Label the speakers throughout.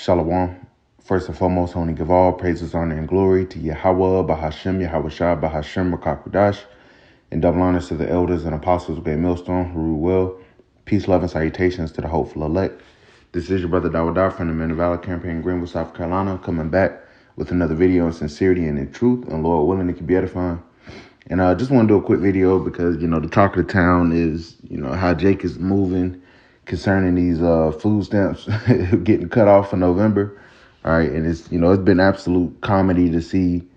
Speaker 1: Shalom. First and foremost, I want to give all praises, honor, and glory to Yahweh, Bahashem, Yahweh Shah, Bahashem, Rakakudash, and double honors to the elders and apostles of Great Millstone who rule well. Peace, love, and salutations to the hopeful elect. This is your brother Dawadar from the Men of Valor campaign in Greenville, South Carolina, coming back with another video in sincerity and in truth, and Lord willing, it can be edifying. And I just want to do a quick video because, the talk of the town is, how Jake is moving concerning these food stamps getting cut off for November. All right. And it's, it's been absolute comedy to see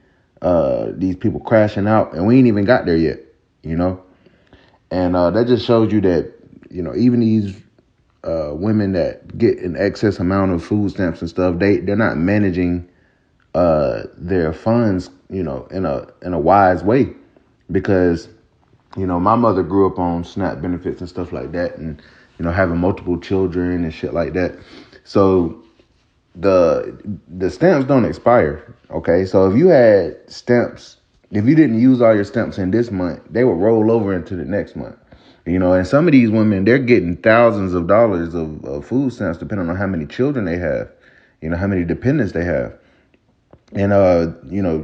Speaker 1: these people crashing out, and we ain't even got there yet, And that just shows you that, even these women that get an excess amount of food stamps and stuff, they're not managing their funds, in a wise way. Because, my mother grew up on SNAP benefits and stuff like that, and, having multiple children and shit like that. So the stamps don't expire. Okay. So if you had stamps, if you didn't use all your stamps in this month, they would roll over into the next month. And some of these women, they're getting thousands of dollars of food stamps depending on how many children they have, how many dependents they have. And,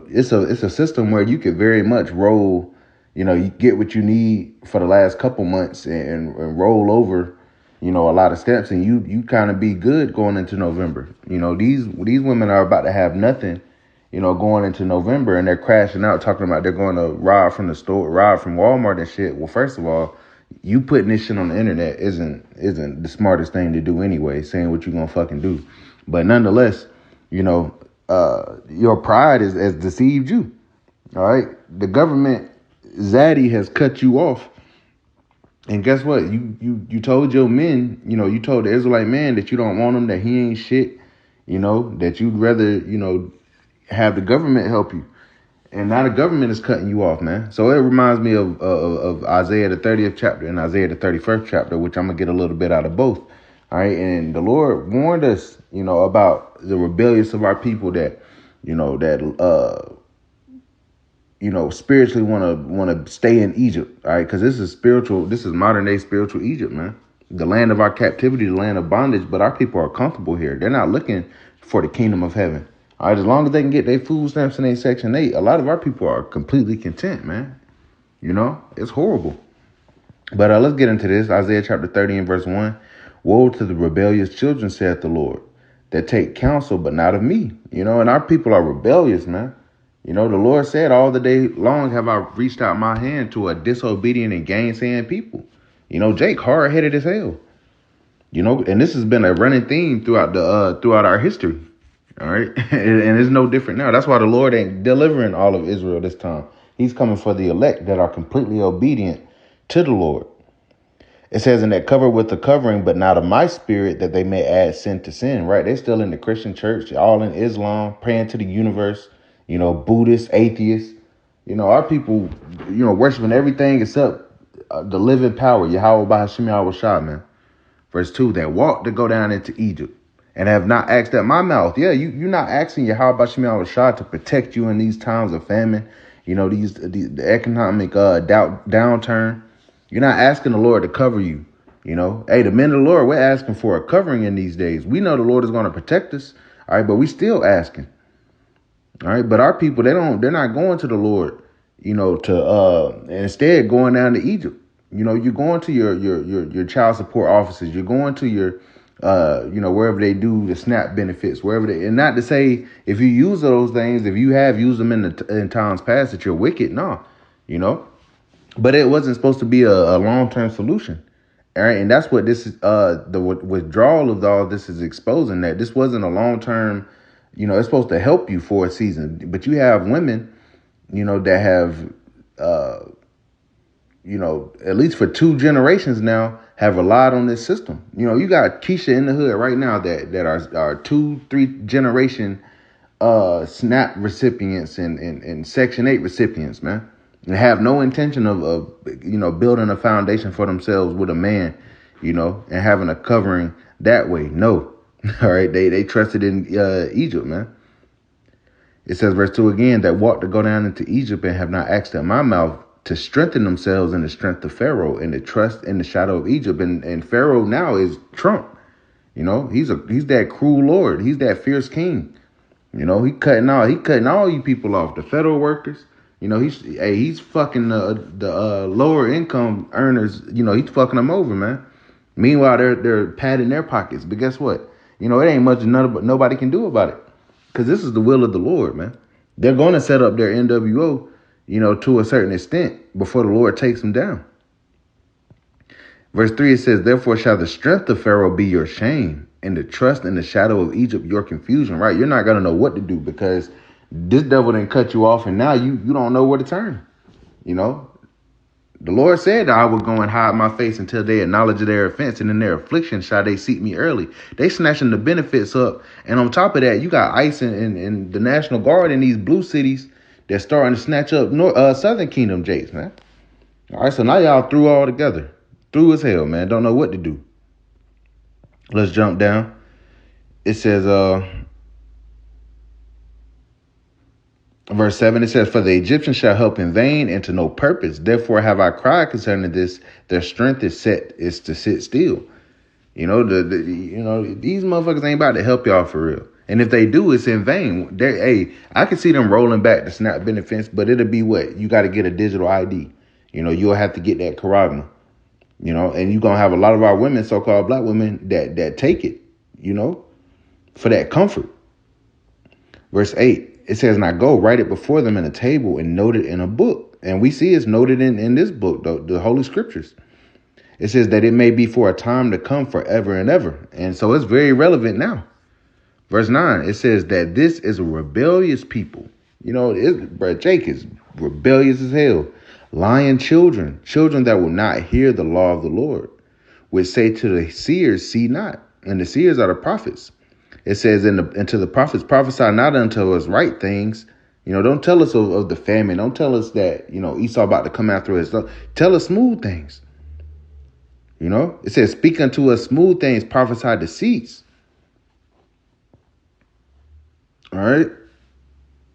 Speaker 1: it's a system where you could very much roll, you get what you need for the last couple months and roll over, a lot of stamps, and you kind of be good going into November. These women are about to have nothing, going into November, and they're crashing out talking about they're going to rob from the store, rob from Walmart and shit. Well, first of all, you putting this shit on the internet isn't the smartest thing to do anyway, saying what you're going to fucking do. But nonetheless, your pride has deceived you. All right. The government, Zaddy, has cut you off. And guess what? You told your men, you told the Israelite man that you don't want him, that he ain't shit, that you'd rather, have the government help you. And now the government is cutting you off, man. So it reminds me of Isaiah the 30th chapter and Isaiah the 31st chapter, which I'm going to get a little bit out of both. All right. And the Lord warned us, about the rebellious of our people that, spiritually want to stay in Egypt. All right. Because this is modern day spiritual Egypt, man. The land of our captivity, the land of bondage. But our people are comfortable here. They're not looking for the kingdom of heaven. All right. As long as they can get their food stamps in their Section 8, a lot of our people are completely content, man. It's horrible. But let's get into this. Isaiah chapter 30 and verse 1. Woe to the rebellious children, saith the Lord, that take counsel, but not of me. And our people are rebellious, man. The Lord said, all the day long have I reached out my hand to a disobedient and gainsaying people. Jake hard-headed as hell. And this has been a running theme throughout our history. All right. And it's no different now. That's why the Lord ain't delivering all of Israel this time. He's coming for the elect that are completely obedient to the Lord. It says, in that cover with the covering, but not of my spirit, that they may add sin to sin. Right. They're still in the Christian church, all in Islam, praying to the universe, Buddhists, atheists, our people, worshiping everything except the living power, Yahweh Bahashem Yahweh Shah, man. Verse 2, that walk to go down into Egypt and have not asked at my mouth. Yeah, you're not asking Yahweh Bahashem Yahweh Shah to protect you in these times of famine, the economic downturn. You're not asking the Lord to cover you. Hey, the men of the Lord, we're asking for a covering in these days. We know the Lord is going to protect us. All right, but we still asking. All right, but our people, they're not going to the Lord, instead going down to Egypt. You're going to your child support offices. You're going to your, wherever they do the SNAP benefits, and not to say if you use those things, if you have used them in times past that you're wicked. No, but it wasn't supposed to be a long-term solution. All right. And that's what this is, the withdrawal of all this is exposing, that this wasn't a long-term. It's supposed to help you for a season, but you have women, that have, at least for 2 generations now, have relied on this system. You got Keisha in the hood right now that are 2-3 generation SNAP recipients and Section 8 recipients, man, and have no intention of building a foundation for themselves with a man, and having a covering that way. No. All right. They trusted in Egypt, man. It says, verse 2 again, that walk to go down into Egypt and have not asked at my mouth to strengthen themselves in the strength of Pharaoh and to trust in the shadow of Egypt. And Pharaoh now is Trump. You know, he's that cruel Lord. He's that fierce king. You know, he cutting all you people off, the federal workers. You know, he's fucking the lower income earners. You know, he's fucking them over, man. Meanwhile, they're padding their pockets. But guess what? You know, it ain't much nobody can do about it, because this is the will of the Lord, man. They're going to set up their NWO, you know, to a certain extent before the Lord takes them down. Verse 3, it says, therefore shall the strength of Pharaoh be your shame, and the trust in the shadow of Egypt your confusion, right? You're not going to know what to do, because this devil didn't cut you off, and now you don't know where to turn. You know, the Lord said that I would go and hide my face until they acknowledge their offense, and in their affliction shall they seek me early. They snatching the benefits up, and on top of that, you got ICE and the National Guard in these blue cities that's starting to snatch up Southern Kingdom jakes, man. All right, so now y'all through all together. Through as hell, man. Don't know what to do. Let's jump down. It says, verse 7, it says, for the Egyptians shall help in vain and to no purpose. Therefore have I cried concerning this. Their strength is to sit still. You know, these motherfuckers ain't about to help y'all for real. And if they do, it's in vain. I can see them rolling back the SNAP benefits, but it'll be what? You got to get a digital ID. You know, you'll have to get that charagma. You know, and you're going to have a lot of our women, so-called black women, that take it, you know, for that comfort. Verse 8, it says, now go, write it before them in a table and note it in a book. And we see it's noted in this book, the Holy Scriptures. It says that it may be for a time to come forever and ever. And so it's very relevant now. Verse 9, it says that this is a rebellious people. You know, Jake is rebellious as hell. Lying children that will not hear the law of the Lord, which say to the seers, see not. And the seers are the prophets. It says, and to the prophets, prophesy not unto us right things. You know, don't tell us of the famine. Don't tell us that, you know, Esau about to come after us. Tell us smooth things. You know, it says, speak unto us smooth things, prophesy deceits. All right.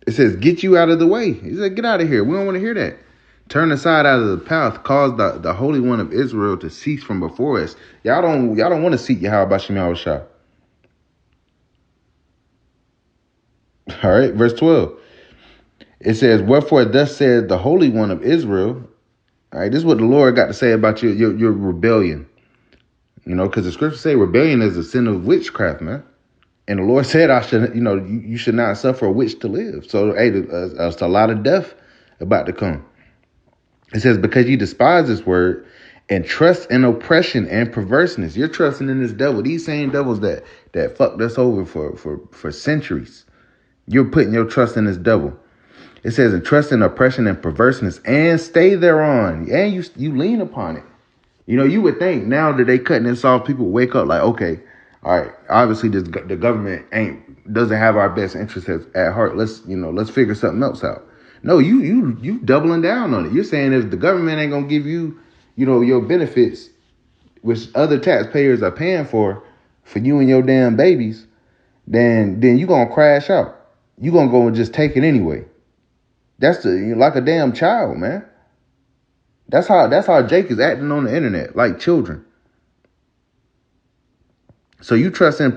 Speaker 1: It says, get you out of the way. He said, get out of here. We don't want to hear that. Turn aside out of the path, cause the Holy One of Israel to cease from before us. Y'all don't want to seek Yahweh Bashim Yahushua. All right, verse 12. It says, wherefore thus said the Holy One of Israel. All right, this is what the Lord got to say about your rebellion. You know, because the scriptures say rebellion is a sin of witchcraft, man. And the Lord said, you should not suffer a witch to live. So, hey, there's a lot of death about to come. It says, because you despise this word and trust in oppression and perverseness. You're trusting in this devil. These same devils that fucked us over for centuries. You're putting your trust in this devil. It says, and trust in oppression and perverseness and stay thereon. And you lean upon it. You know, you would think now that they cutting this off, people wake up like, okay, all right, obviously the government doesn't have our best interests at heart. Let's figure something else out. No, you doubling down on it. You're saying if the government ain't gonna give you, you know, your benefits, which other taxpayers are paying for you and your damn babies, then you gonna crash out. You gonna go and just take it anyway. That's like a damn child, man. That's how Jake is acting on the internet, like children. So you trust in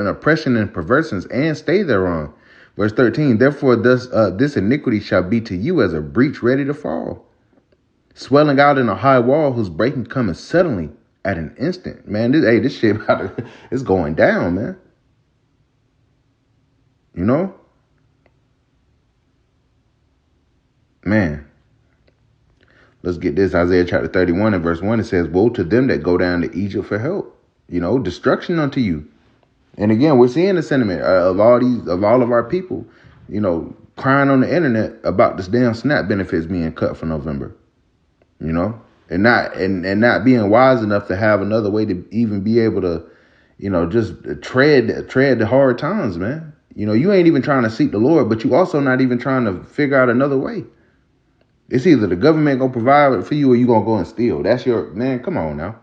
Speaker 1: oppression and perverseness and stay thereon. Verse 13, therefore this iniquity shall be to you as a breach ready to fall, swelling out in a high wall whose breaking cometh suddenly at an instant. Man, this shit it's going down, man. You know? Man. Let's get this. Isaiah chapter 31 and verse 1, it says, woe to them that go down to Egypt for help. You know, destruction unto you. And again, we're seeing the sentiment of all of our people, you know, crying on the internet about this damn SNAP benefits being cut for November, you know, and not being wise enough to have another way to even be able to, you know, just tread the hard times, man. You know, you ain't even trying to seek the Lord, but you also not even trying to figure out another way. It's either the government gonna provide it for you or you gonna go and steal. That's man. Come on now.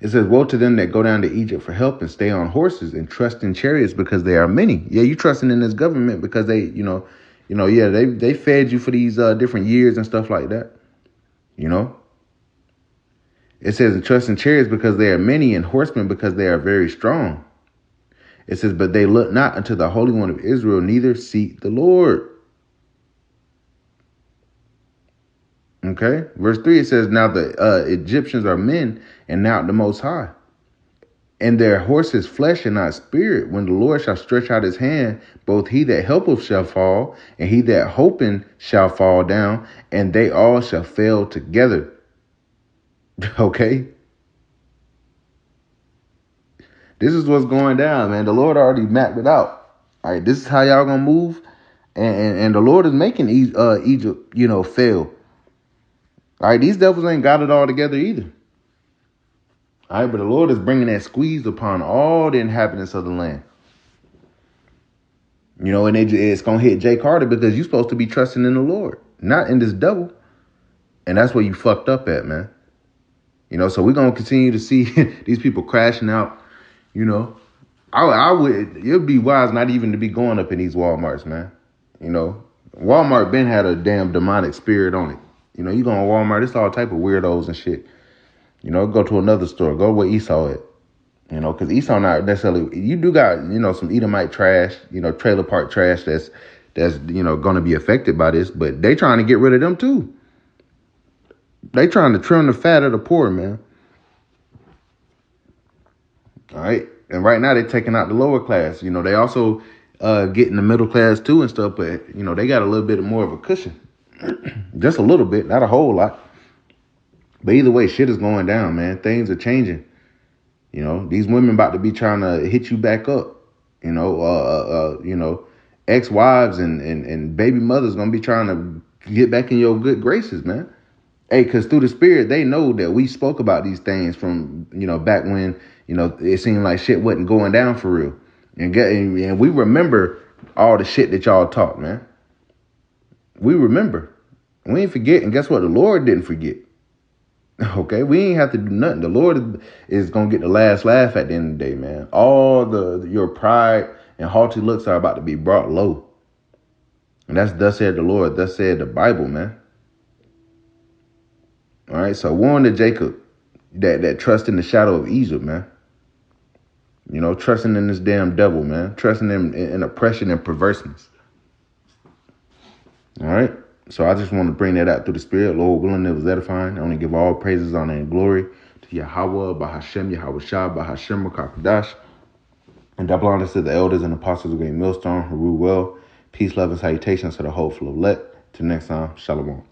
Speaker 1: It says, woe to them that go down to Egypt for help and stay on horses and trust in chariots because they are many. Yeah, you trusting in this government because they fed you for these different years and stuff like that. You know, It says, and trust in chariots because they are many, and horsemen because they are very strong. It says, but they look not unto the Holy One of Israel, neither seek the Lord. Okay. Verse 3, it says, now the Egyptians are men, and not the Most High. And their horses flesh and not spirit. When the Lord shall stretch out his hand, both he that helpeth shall fall, and he that hoping shall fall down, and they all shall fail together. Okay? This is what's going down, man. The Lord already mapped it out. All right, this is how y'all gonna move. And the Lord is making Egypt, fail. All right, these devils ain't got it all together either. All right, but the Lord is bringing that squeeze upon all the inhabitants of the land. And it's going to hit Jay Carter because you're supposed to be trusting in the Lord, not in this devil. And that's where you fucked up at, man. So we're going to continue to see these people crashing out. It'd be wise not even to be going up in these Walmarts, man. Walmart been had a damn demonic spirit on it. You go to Walmart, it's all type of weirdos and shit. Go to another store, go where Esau at. Because Esau not necessarily, you do got, some Edomite trash, trailer park trash that's going to be affected by this, but they trying to get rid of them too. They trying to trim the fat of the poor, man. All right. And right now they're taking out the lower class. They also getting the middle class too and stuff, but, they got a little bit more of a cushion. Just a little bit, not a whole lot. But either way, shit is going down, man. Things are changing. These women about to be trying to hit you back up. Ex-wives and baby mothers going to be trying to get back in your good graces, man. Hey, because through the spirit, they know that we spoke about these things from, back when, it seemed like shit wasn't going down for real. And we remember all the shit that y'all taught, man. We remember. We ain't forget. And guess what? The Lord didn't forget. Okay, we ain't have to do nothing. The Lord is going to get the last laugh at the end of the day, man. All your pride and haughty looks are about to be brought low. And that's thus said the Lord, thus said the Bible, man. All right, so warn to Jacob that trust in the shadow of Egypt, man. Trusting in this damn devil, man. Trusting in oppression and perverseness. All right. So I just want to bring that out through the spirit. Lord willing, it was edifying. I want to give all praises, honor, and glory to Yahweh, Bahashem, Yahweh Shah, Bahashem, Rakakadash. And double honors to the elders and apostles of Great Millstone who rule well. Peace, love, and salutations to the whole full of let. Till next time, Shalom.